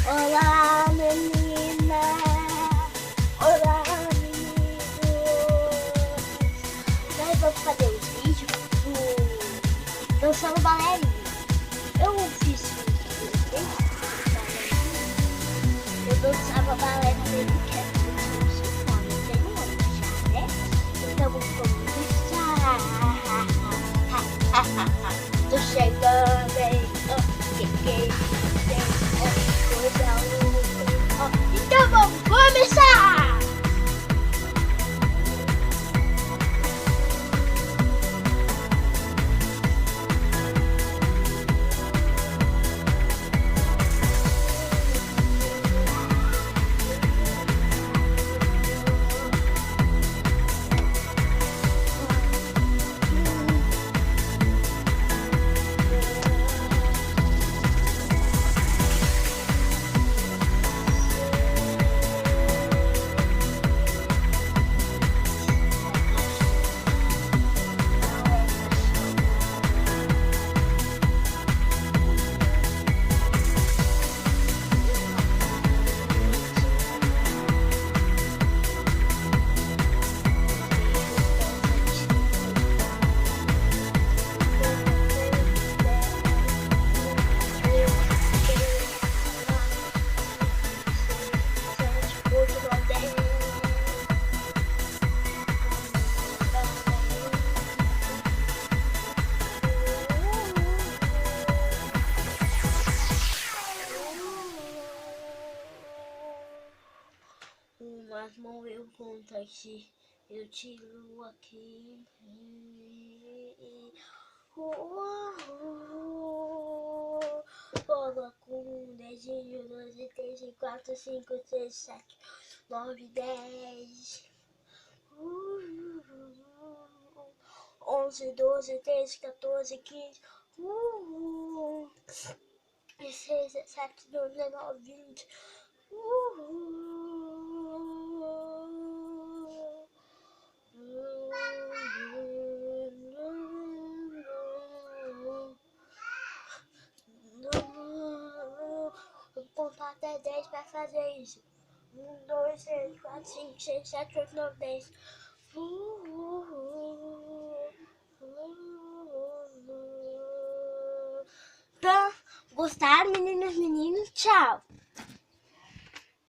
Olá, menina. Olá, meninos. Nós vamos fazer um vídeo do dançando Balerina. Eu fiz eu dançava Balerina desde que era eu tenho um ano já, né? Então vamos começar. Tô chegando, hein? Então vamos começar! Umas mãos eu conto aqui, eu tiro aqui. Coloco 1, dedinho, 12, 13, 4, 5, 6, 7, 9, 10. 11, 12, 13, 14, 15. 16, 17, 18, 19, 20. Vou contar até 10 para fazer isso. 1, 2, 3, 4, 5, 6, 7, 8, 9, 10. Então, gostaram, meninas, meninos? Tchau!